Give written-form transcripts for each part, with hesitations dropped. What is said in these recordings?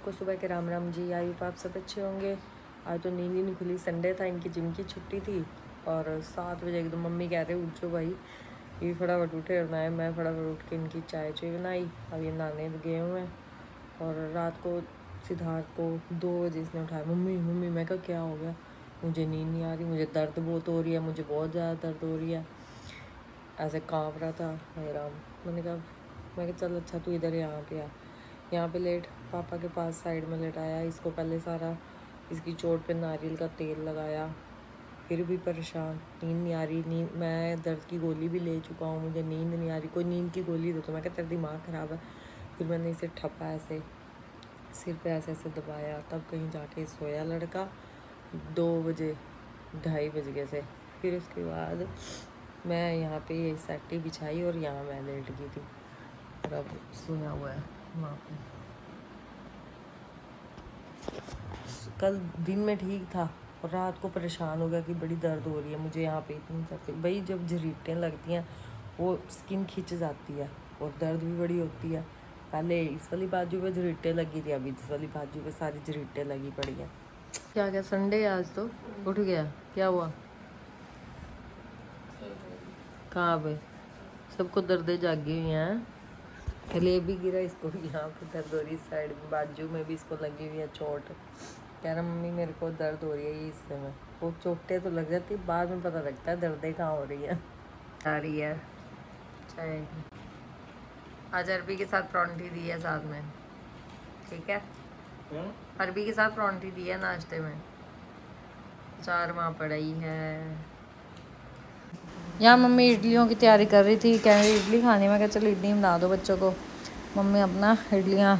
सबको सुबह के राम राम जी। आई आप सब अच्छे होंगे। आज तो नींद ही नहीं खुली, संडे था, इनकी जिम की छुट्टी थी और 7 बजे एकदम मम्मी कह रहे उठ जाओ भाई, ये फटाफट उठे और मैं फटाफट उठ के इनकी चाय बनाई। अब ये नहाने गए हुए हैं और रात को सिद्धार्थ को 2 बजे इसने उठाया, मम्मी मम्मी। मैं कहा क्या हो गया? मुझे नींद नहीं आ रही, मुझे दर्द बहुत हो रही है, मुझे बहुत ज़्यादा दर्द हो रही है, ऐसे काँप रहा था राम। मैं कहा चल अच्छा तू इधर यहाँ पे आ, यहाँ पे लेट। पापा के पास साइड में लेटाया इसको, पहले सारा इसकी चोट पे नारियल का तेल लगाया, फिर भी परेशान, नींद नहीं आ रही। नींद, मैं दर्द की गोली भी ले चुका हूँ, मुझे नींद नहीं आ रही, कोई नींद की गोली दो। तो मैं कहता तेरा दिमाग ख़राब है। फिर मैंने इसे ठप्पा, ऐसे सिर पे ऐसे ऐसे दबाया, तब कहीं जाके सोया लड़का। 2 बजे 2:30 बज गए थे। फिर उसके बाद मैं यहाँ पे ये सेट्टी बिछाई और यहाँ मैं लेट गई थी और अब सोया हुआ है वहाँ पे। कल दिन में ठीक था और रात को परेशान हो गया कि बड़ी दर्द हो रही है मुझे यहाँ पे इतनी दर्द। भाई जब झरीटें लगती हैं वो स्किन खिंच जाती है और दर्द भी बड़ी होती है। पहले इस वाली बाजू पे झरीटें लगी थी, अभी इस वाली बाजू पे सारी झरीटें लगी पड़ी हैं। क्या क्या संडे है आज तो, उठ गया क्या हुआ? कहाँ पे? सबको दर्दें जागी हुई हैं। पहले भी गिरा, इसको भी यहाँ पे दर्द हो रही है, साइड में बाजू में भी इसको लगी हुई है चोट। कह रहा मम्मी मेरे को दर्द हो रही है ये हिस्से में। वो चोटें तो लग जाती, बाद में पता लगता है दर्दें कहाँ हो रही है। आ रही है चाय। आज अरबी के साथ परौंठी दी है साथ में, ठीक है? अरबी के साथ परौंठी दी है नाश्ते में, 4 वहाँ पड़ी है। यहाँ मम्मी इडलियों की तैयारी कर रही थी, कह रही इडली खानी। मैं कहा चलो इडली बना दो बच्चों को। मम्मी अपना इडलियाँ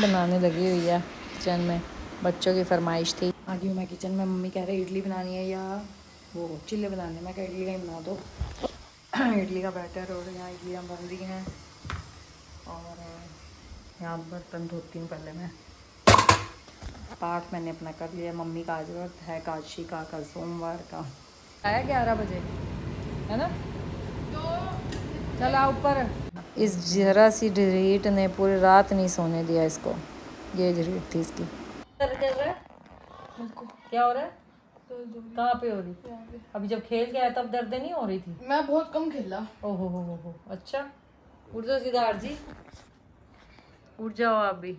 बनाने लगी हुई है किचन में, बच्चों की फरमाइश थी। आ गई हूँ मैं किचन में, मम्मी कह रही इडली बनानी है या वो चिल्ले बनाने। मैं कहा इडली का ही बना दो। इडली का बैटर और यहाँ इडलियाँ बन रही हैं और यहाँ बर्तन धोती हूँ पहले मैं। पाठ मैंने अपना कर लिया। मम्मी का आज व्रत है काशी का, कल सोमवार का। आया 11 बजे है ना, तो चला ऊपर। इस जरा सी झरीट ने पूरी रात नहीं सोने दिया इसको, ये झरीट थी इसकी। दर्द कर रहा है? क्या हो रहा है? कहाँ पे हो रही? अभी जब खेल के आया तब दर्द नहीं हो रही थी? मैं बहुत कम खेला। ओहो हो, अच्छा। उठ जाओ सिद्धार्थ जी, उठ जाओ आप भी।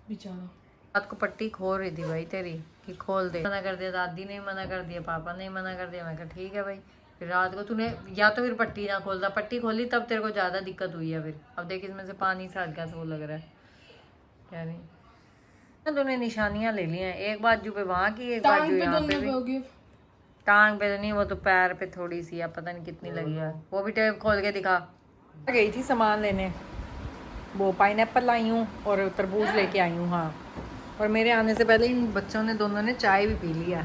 बेचारा रात को पट्टी खोल रही थी भाई तेरी कि खोल दे, मना कर दिया, दादी ने मना कर दिया, पापा ने मना कर दिया। मैं कहा ठीक है भाई। फिर रात को तूने या तो फिर पट्टी ना खोलता, पट्टी खोली तब तेरे को ज़्यादा दिक्कत हुई है। फिर अब देख इसमें से पानी सा हल्का सा वो लग रहा है। क्या नहीं, तूने निशानियाँ ले ली हैं, एक बाजू पे वहाँ की, एक बाजू यहाँ पे भी। टांग पे तो नहीं, वो तो पैर पे थोड़ी सी है, पता नहीं कितनी लगी है। वो भी टेप खोल के दिखा। गई थी सामान लेने, वो पाइनएप्पल लाई हूँ और तरबूज लेके आई हूँ। हाँ, और मेरे आने से पहले इन बच्चों ने दोनों ने चाय भी पी लिया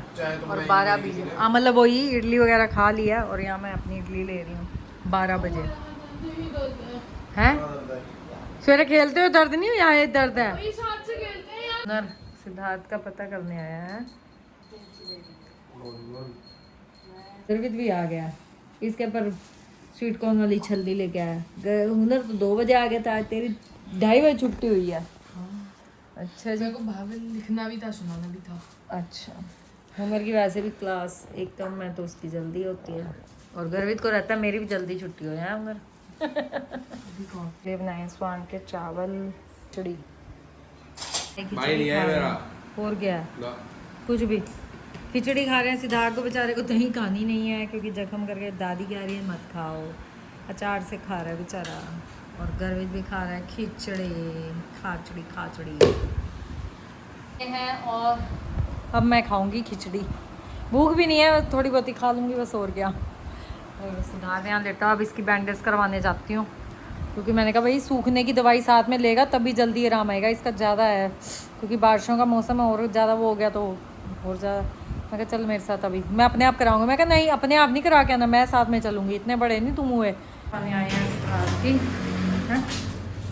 और 12 बजे, हाँ मतलब वही इडली वगैरह खा लिया। और यहाँ मैं अपनी इडली ले रही हूँ 12 बजे। हैं सवेरे खेलते हो दर्द नहीं हुआ? ये दर्द है। सिद्धार्थ का पता करने आया है। गुरवित भी आ गया, इसके पर स्वीट कॉर्न वाली छल्ली लेके आया। हुनर तो 2 बजे आ गया था, तेरी 2:30 बजे छुट्टी हुई है। अच्छा जी, मेरे को भावल लिखना भी था, सुनाना भी था। अच्छा। हुनर की वैसे भी क्लास एक कम है तो उसकी जल्दी होती है, और गर्वित को रहता है मेरी भी जल्दी छुट्टी हो जाए। हुनर ये बनाए स्वान के चावल खिचड़ी और क्या कुछ भी। खिचड़ी खा रहे हैं, सिद्धार्थ को बेचारे को दही खानी नहीं है क्योंकि जख्म करके दादी कह रही है मत खाओ, अचार से खा रहा है बेचारा। और गर्वित भी खा रहा है खिचड़ी, खाचड़ी है। और अब मैं खाऊंगी खिचड़ी, भूख भी नहीं है, थोड़ी बहुत ही खा लूँगी बस, और क्या। और सिद्धार्थ यहाँ लेटा, अब इसकी बैंडेज करवाने जाती हूँ क्योंकि मैंने कहा भाई सूखने की दवाई साथ में लेगा तभी जल्दी आराम आएगा, इसका ज़्यादा है क्योंकि बारिशों का मौसम है और ज़्यादा वो हो गया तो और ज़्यादा। मैं कहा चल मेरे साथ, अभी मैं अपने आप कराऊंगा। मैं कहा नहीं अपने आप नहीं करा के आना, मैं साथ में चलूँगी, इतने बड़े नहीं तुम हुए। आए हैं सिद्धार्थ की,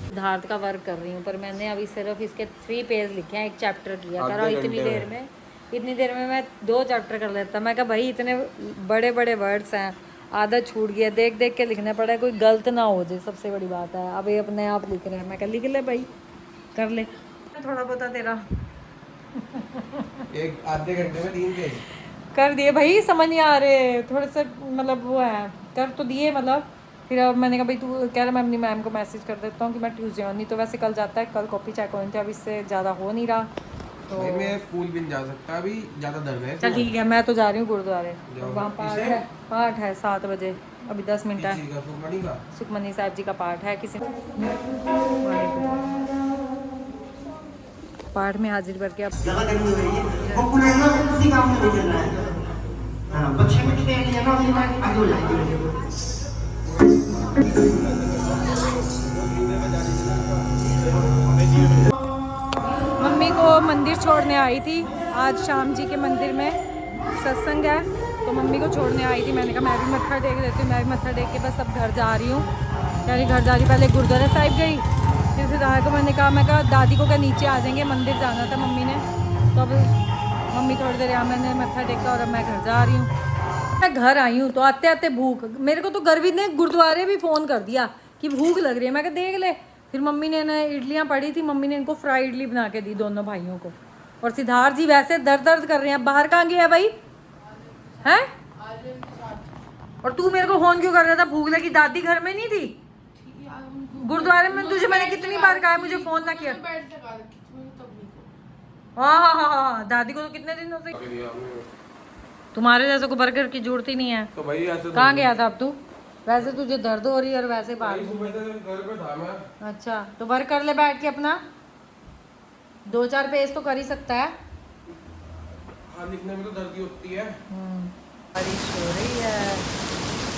सिद्धार्थ का वर्क कर रही हूँ, पर मैंने अभी सिर्फ इसके 3 पेज लिखे हैं, एक चैप्टर किया। कह रहा इतनी देर में मैं 2 चैप्टर कर लेता। मैं कहा भाई इतने बड़े बड़े वर्ड्स हैं, आदत छूट गई है, देख देख के लिखना पड़ा, कोई गलत ना हो जाए, सबसे बड़ी बात है। अब ये अपने आप लिख रहे हैं, मैं कहा लिख ले भाई, कर ले। थोड़ा बहुत तेरा एक आधे घंटे में 3 पेज कर दिए भाई, समझ नहीं आ रहे थोड़े से, मतलब वो है, कर तो दिए मतलब। फिर अब मैंने कहा भाई तू कह रहा मैं अपनी मैम को मैसेज कर देता हूँ कि मैं ट्यूसडे आऊँ, नहीं तो वैसे कल जाता है, कल कॉपी चेक होनी थी, अब इससे ज़्यादा हो नहीं रहा तो। भाई मैं स्कूल भी नहीं जा सकता अभी, ज्यादा दर्द है। चल ठीक है, मैं तो जा रही हूँ गुरुद्वारे, जाओ। वहाँ पाठ किसे? है, पाठ है 7 बजे, अभी 10 मिनट है। किसी का सुखमणि का सुखमनी साहब जी का पाठ है, किसी पाठ में हाजिर करके अब ज्यादा गर्मी हो रही है वो पुराना किसी काम में नहीं चल रहा है। हाँ बच्चे में खेल लिया ना उसके बाद आगे हो जाएगी। मम्मी को मंदिर छोड़ने आई थी, आज श्याम जी के मंदिर में सत्संग है, तो मम्मी को छोड़ने आई थी। मैंने कहा मैं भी मत्था टेक देती हूँ, मैं भी मत्था टेक के बस अब घर जा रही हूँ। यानी घर जा रही, पहले गुरुद्वारा साहिब गई, फिर सिद्धार्थ को मैं कहा दादी को क्या नीचे आ जाएंगे, मंदिर जाना था मम्मी ने, तो अब मम्मी थोड़ी देर यहाँ मैंने मत्था टेका और अब मैं घर जा रही हूँ। मैं घर आई हूँ तो आते आते भूख, मेरे को तो गर्वित ने गुरुद्वारे भी फ़ोन कर दिया कि भूख लग रही है, मैं कहा देख ले। फिर मम्मी ने ना इडलियाँ पड़ी थी, मम्मी ने इनको फ्राई इडली बना के दी दोनों भाइयों को। और सिद्धार्थ जी वैसे दर्द दर्द कर रहे हैं, बाहर कहाँ गया भाई हैं? और तू मेरे को फोन क्यों कर रहा था? भूख लगी, दादी घर में नहीं थी गुरुद्वारे में? तुझे मैंने कितनी बार कहा है मुझे फोन ना किया। हाँ हाँ हाँ हाँ, दादी को तो कितने दिनों से, तुम्हारे जैसे को बर्गर की जरूरत ही नहीं है। तो भाई ऐसे कहाँ गया था अब तू? वैसे तुझे दर्द हो रही है और वैसे बाहर घूम। सुबह से घर पे था मैं। अच्छा तो वर्क कर ले बैठ के अपना, 2-4 पेज तो कर ही सकता है। हाँ लिखने में तो दर्द ही होती है। बारिश हो रही है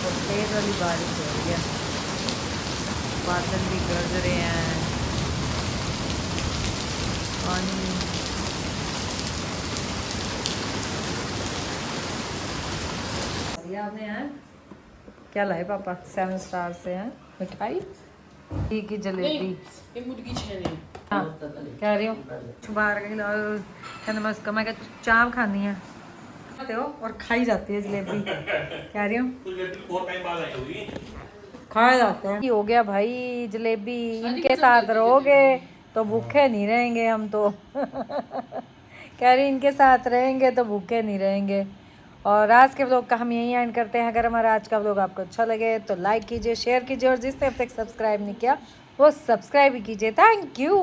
और तेज वाली बारिश हो रही है, बादल भी गरज रहे हैं, पानी आपने हैं क्या लाए पापा? 7 स्टार से हैं मिठाई, ठीक है जलेबी। ये मुर्गी छेने हाँ कह रही हूँ बाहर का खिलाओ, कहना मैं उसका, मैं क्या चाप खानी है खाते हो और खाई जाती है जलेबी, कह रही हूँ खाए जाते हैं। हो गया भाई जलेबी, इनके साथ रहोगे तो भूखे नहीं रहेंगे हम तो कह रही इनके साथ रहेंगे तो भूखे नहीं रहेंगे। और आज के व्लॉग का हम यहीं एंड करते हैं। अगर हमारा आज का व्लॉग आपको अच्छा लगे तो लाइक कीजिए, शेयर कीजिए और जिसने अब तक सब्सक्राइब नहीं किया वो सब्सक्राइब भी कीजिए। Thank you.